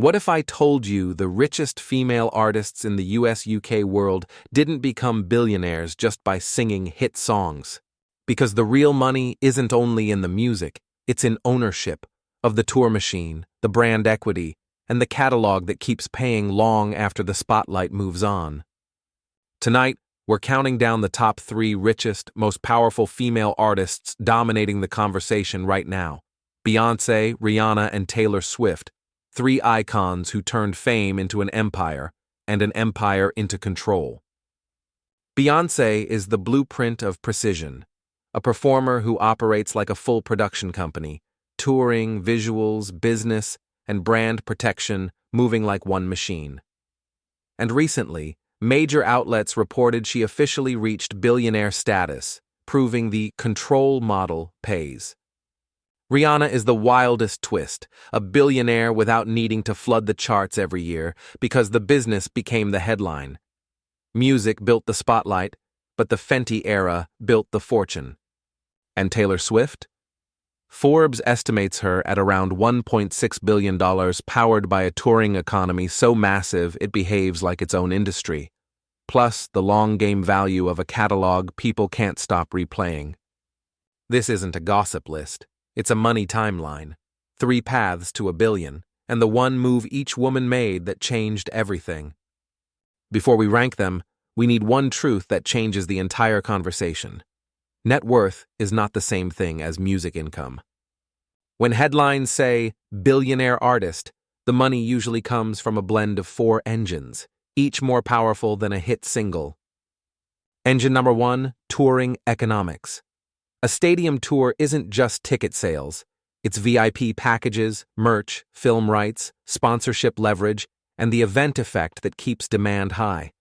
What if I told you the richest female artists in the US UK world didn't become billionaires just by singing hit songs? Because the real money isn't only in the music, it's in ownership of the tour machine, the brand equity, and the catalog that keeps paying long after the spotlight moves on. Tonight, we're counting down the top 3 richest, most powerful female artists dominating the conversation right now. Beyoncé, Rihanna, and Taylor Swift, 3 icons who turned fame into an empire, and an empire into control. Beyoncé is the blueprint of precision, a performer who operates like a full production company, touring, visuals, business, and brand protection moving like one machine. And recently, major outlets reported she officially reached billionaire status, proving the control model pays. Rihanna is the wildest twist, a billionaire without needing to flood the charts every year because the business became the headline. Music built the spotlight, but the Fenty era built the fortune. And Taylor Swift? Forbes estimates her at around $1.6 billion, powered by a touring economy so massive it behaves like its own industry. Plus the long-game value of a catalog people can't stop replaying. This isn't a gossip list. It's a money timeline. 3 paths to $1 billion, and the one move each woman made that changed everything. Before we rank them, we need one truth that changes the entire conversation. Net worth is not the same thing as music income. When headlines say billionaire artist, the money usually comes from a blend of 4 engines, each more powerful than a hit single. Engine number 1, touring economics. A stadium tour isn't just ticket sales. It's VIP packages, merch, film rights, sponsorship leverage, and the event effect that keeps demand high.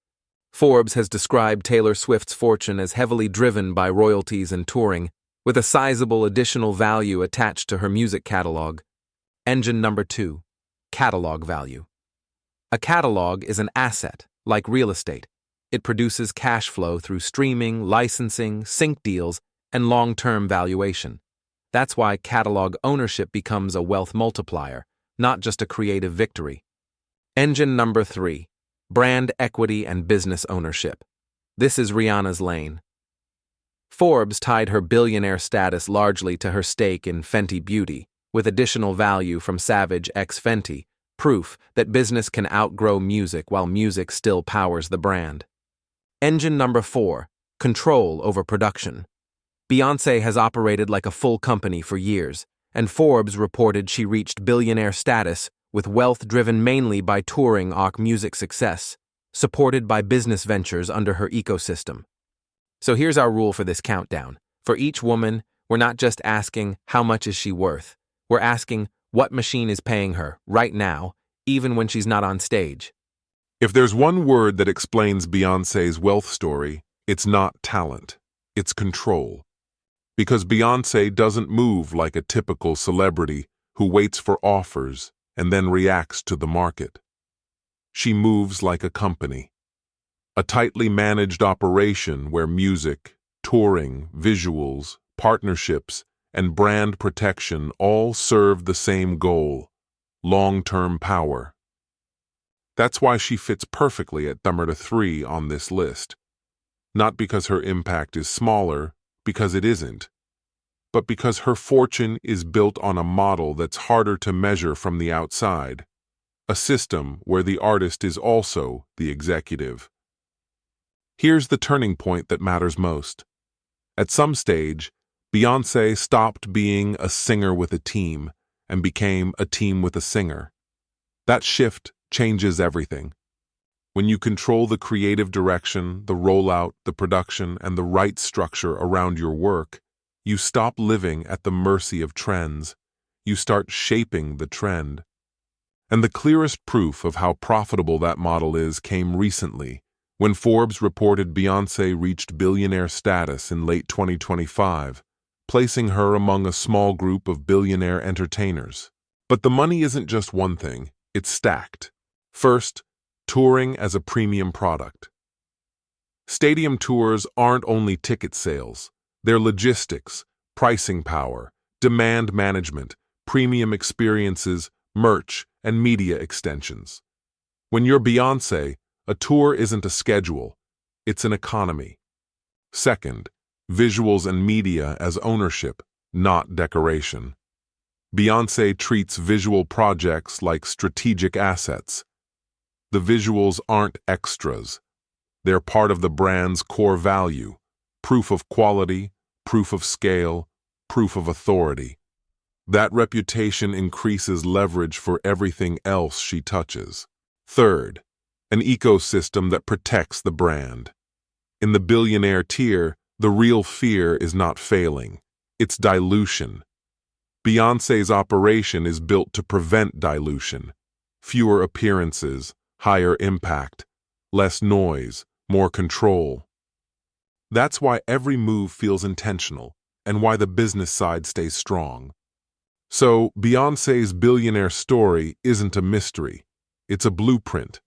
Forbes has described Taylor Swift's fortune as heavily driven by royalties and touring, with a sizable additional value attached to her music catalog. Engine number 2, catalog value. A catalog is an asset, like real estate. It produces cash flow through streaming, licensing, sync deals, and long-term valuation. That's why catalog ownership becomes a wealth multiplier, not just a creative victory. Engine number 3, brand equity and business ownership. This is Rihanna's lane. Forbes tied her billionaire status largely to her stake in Fenty Beauty, with additional value from Savage x Fenty, proof that business can outgrow music while music still powers the brand. Engine number 4, control over production. Beyoncé has operated like a full company for years, and Forbes reported she reached billionaire status with wealth driven mainly by touring music success, supported by business ventures under her ecosystem. So here's our rule for this countdown. For each woman, we're not just asking how much is she worth. We're asking what machine is paying her right now, even when she's not on stage. If there's one word that explains Beyoncé's wealth story, it's not talent, it's control. Because Beyoncé doesn't move like a typical celebrity who waits for offers and then reacts to the market. She moves like a company. A tightly managed operation where music, touring, visuals, partnerships, and brand protection all serve the same goal: long-term power. That's why she fits perfectly at number 3 on this list. Not because her impact is smaller, because it isn't, but because her fortune is built on a model that's harder to measure from the outside, a system where the artist is also the executive. Here's the turning point that matters most. At some stage, Beyoncé stopped being a singer with a team and became a team with a singer. That shift changes everything. When you control the creative direction, the rollout, the production, and the right structure around your work, you stop living at the mercy of trends. You start shaping the trend. And the clearest proof of how profitable that model is came recently, when Forbes reported Beyoncé reached billionaire status in late 2025, placing her among a small group of billionaire entertainers. But the money isn't just one thing, it's stacked. First, touring as a premium product. Stadium tours aren't only ticket sales, they're logistics, pricing power, demand management, premium experiences, merch, and media extensions. When you're Beyoncé, a tour isn't a schedule, it's an economy. Second, visuals and media as ownership, not decoration. Beyoncé treats visual projects like strategic assets. The visuals aren't extras. They're part of the brand's core value, proof of quality, proof of scale, proof of authority. That reputation increases leverage for everything else she touches. Third, an ecosystem that protects the brand. In the billionaire tier, the real fear is not failing, it's dilution. Beyoncé's operation is built to prevent dilution. Fewer appearances, higher impact, less noise, more control. That's why every move feels intentional, and why the business side stays strong. So, Beyoncé's billionaire story isn't a mystery. It's a blueprint.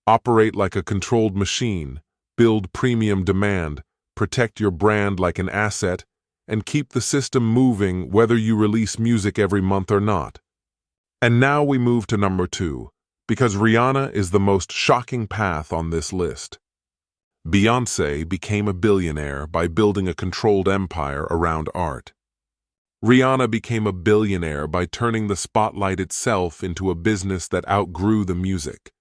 Operate like a controlled machine, build premium demand, protect your brand like an asset, and keep the system moving whether you release music every month or not. And now we move to number 2, because Rihanna is the most shocking path on this list. Beyoncé became a billionaire by building a controlled empire around art. Rihanna became a billionaire by turning the spotlight itself into a business that outgrew the music.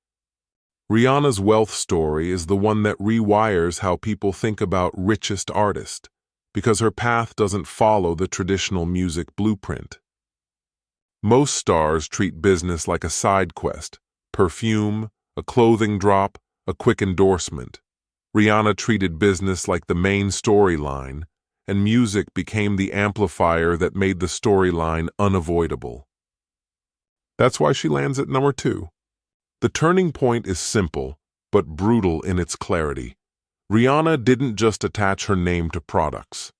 Rihanna's wealth story is the one that rewires how people think about richest artist, because her path doesn't follow the traditional music blueprint. Most stars treat business like a side quest, perfume, a clothing drop, a quick endorsement. Rihanna treated business like the main storyline, and music became the amplifier that made the storyline unavoidable. That's why she lands at number 2. The turning point is simple, but brutal in its clarity. Rihanna didn't just attach her name to products.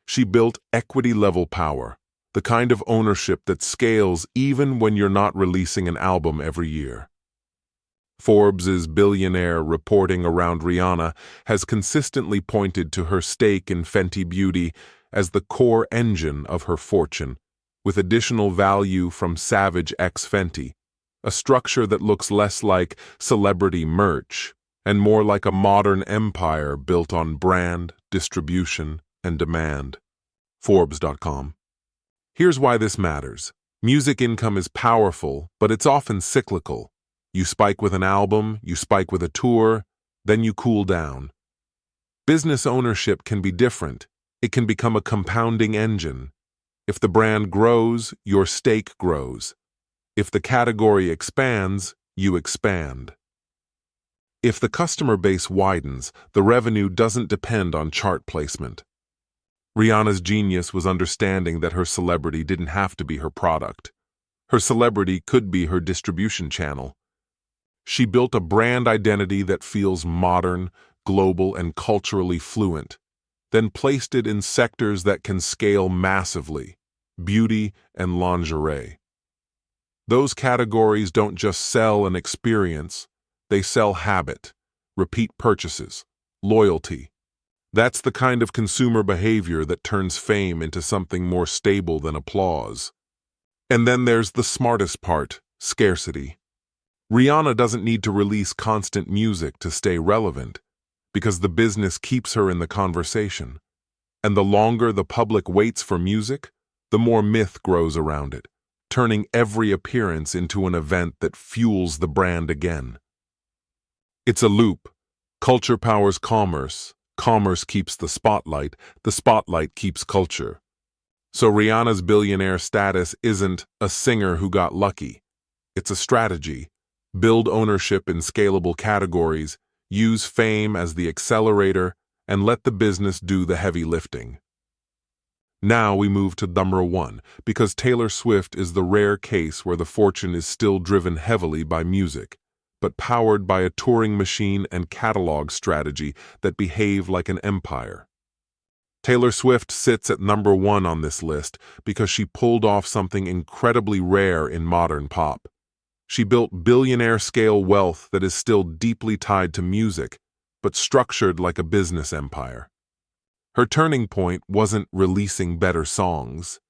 She built equity-level power, the kind of ownership that scales even when you're not releasing an album every year. Forbes' billionaire reporting around Rihanna has consistently pointed to her stake in Fenty Beauty as the core engine of her fortune, with additional value from Savage X Fenty, a structure that looks less like celebrity merch and more like a modern empire built on brand, distribution, and demand. Forbes.com. Here's why this matters. Music income is powerful, but it's often cyclical. You spike with an album, you spike with a tour, then you cool down. Business ownership can be different. It can become a compounding engine. If the brand grows, your stake grows. If the category expands, you expand. If the customer base widens, the revenue doesn't depend on chart placement. Rihanna's genius was understanding that her celebrity didn't have to be her product. Her celebrity could be her distribution channel. She built a brand identity that feels modern, global, and culturally fluent, then placed it in sectors that can scale massively: beauty and lingerie. Those categories don't just sell an experience, they sell habit, repeat purchases, loyalty. That's the kind of consumer behavior that turns fame into something more stable than applause. And then there's the smartest part: scarcity. Rihanna doesn't need to release constant music to stay relevant, because the business keeps her in the conversation. And the longer the public waits for music, the more myth grows around it, turning every appearance into an event that fuels the brand again. It's a loop. Culture powers commerce, commerce keeps the spotlight keeps culture. So Rihanna's billionaire status isn't a singer who got lucky. It's a strategy. Build ownership in scalable categories, use fame as the accelerator, and let the business do the heavy lifting. Now we move to number 1, because Taylor Swift is the rare case where the fortune is still driven heavily by music, but powered by a touring machine and catalog strategy that behave like an empire. Taylor Swift sits at number 1 on this list because she pulled off something incredibly rare in modern pop. She built billionaire-scale wealth that is still deeply tied to music, but structured like a business empire. Her turning point wasn't releasing better songs.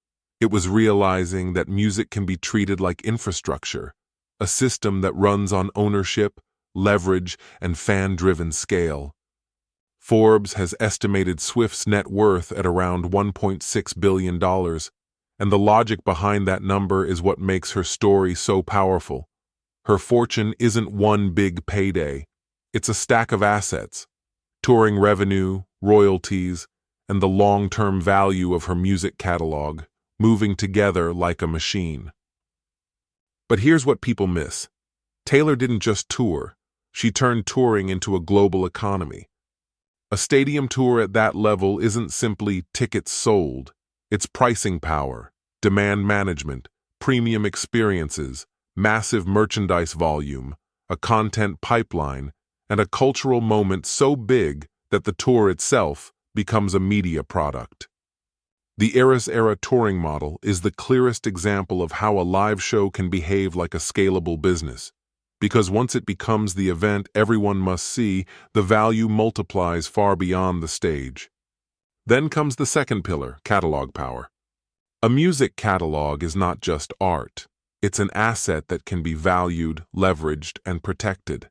It was realizing that music can be treated like infrastructure, a system that runs on ownership, leverage, and fan-driven scale. Forbes has estimated Swift's net worth at around $1.6 billion, and the logic behind that number is what makes her story so powerful. Her fortune isn't one big payday. It's a stack of assets, touring revenue, royalties, and the long-term value of her music catalog, moving together like a machine. But here's what people miss. Taylor didn't just tour. She turned touring into a global economy. A stadium tour at that level isn't simply tickets sold. It's pricing power, demand management, premium experiences, massive merchandise volume, a content pipeline, and a cultural moment so big that the tour itself becomes a media product. The Eras Era touring model is the clearest example of how a live show can behave like a scalable business. Because once it becomes the event everyone must see, the value multiplies far beyond the stage. Then comes the second pillar, catalog power. A music catalog is not just art. It's an asset that can be valued, leveraged, and protected.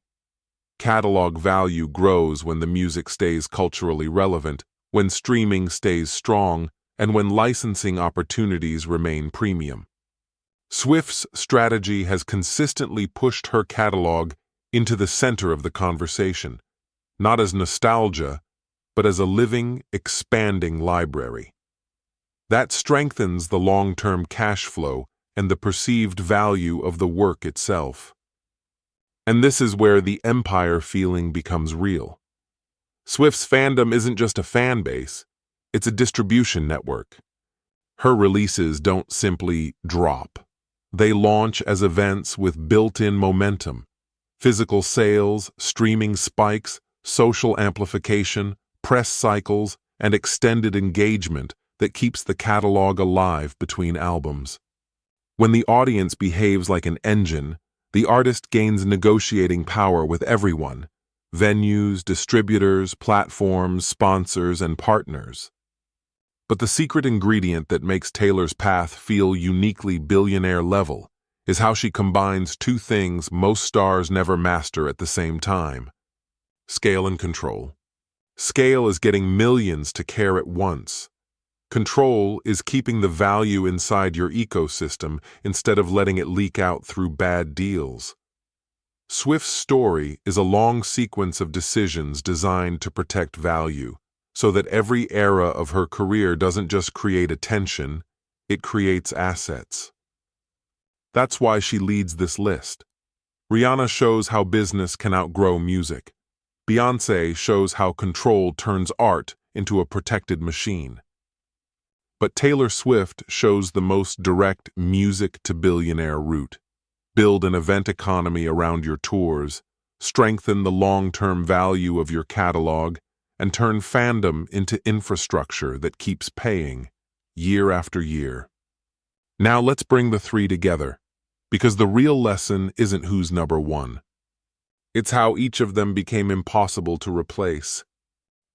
Catalog value grows when the music stays culturally relevant, when streaming stays strong, and when licensing opportunities remain premium. Swift's strategy has consistently pushed her catalog into the center of the conversation, not as nostalgia, but as a living, expanding library. That strengthens the long-term cash flow and the perceived value of the work itself. And this is where the empire feeling becomes real. Swift's fandom isn't just a fan base, it's a distribution network. Her releases don't simply drop. They launch as events with built-in momentum. Physical sales, streaming spikes, social amplification, press cycles, and extended engagement that keeps the catalog alive between albums. When the audience behaves like an engine, the artist gains negotiating power with everyone: venues, distributors, platforms, sponsors, and partners. But the secret ingredient that makes Taylor's path feel uniquely billionaire level is how she combines two things most stars never master at the same time: scale and control. Scale is getting millions to care at once. Control is keeping the value inside your ecosystem instead of letting it leak out through bad deals. Swift's story is a long sequence of decisions designed to protect value, so that every era of her career doesn't just create attention, it creates assets. That's why she leads this list. Rihanna shows how business can outgrow music. Beyoncé shows how control turns art into a protected machine. But Taylor Swift shows the most direct music-to-billionaire route. Build an event economy around your tours, strengthen the long-term value of your catalog, and turn fandom into infrastructure that keeps paying, year after year. Now let's bring the three together, because the real lesson isn't who's number one. It's how each of them became impossible to replace.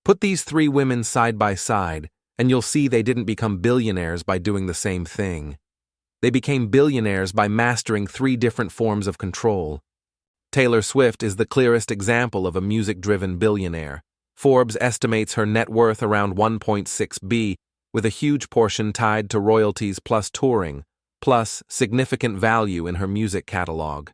Put these three women side by side, and you'll see they didn't become billionaires by doing the same thing. They became billionaires by mastering three different forms of control. Taylor Swift is the clearest example of a music-driven billionaire. Forbes estimates her net worth around $1.6 billion, with a huge portion tied to royalties plus touring, plus significant value in her music catalog.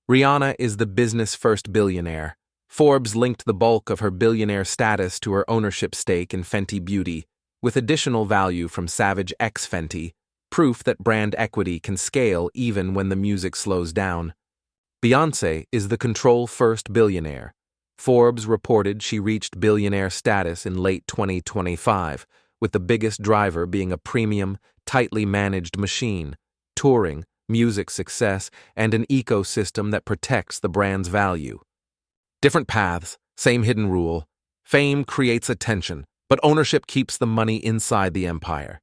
Rihanna is the business-first billionaire. Forbes linked the bulk of her billionaire status to her ownership stake in Fenty Beauty, with additional value from Savage X Fenty, proof that brand equity can scale even when the music slows down. Beyoncé is the control-first billionaire. Forbes reported she reached billionaire status in late 2025, with the biggest driver being a premium, tightly managed machine, touring, music success, and an ecosystem that protects the brand's value. Different paths, same hidden rule. Fame creates attention, but ownership keeps the money inside the empire.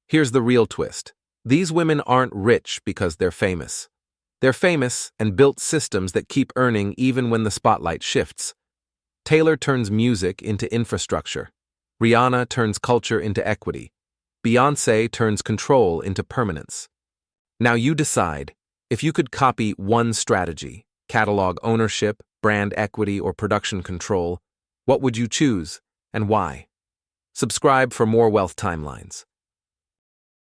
Here's the real twist. These women aren't rich because they're famous. They're famous and built systems that keep earning even when the spotlight shifts. Taylor turns music into infrastructure. Rihanna turns culture into equity. Beyoncé turns control into permanence. Now you decide, if you could copy one strategy, catalog ownership, brand equity, or production control, what would you choose and why? Subscribe for more wealth timelines.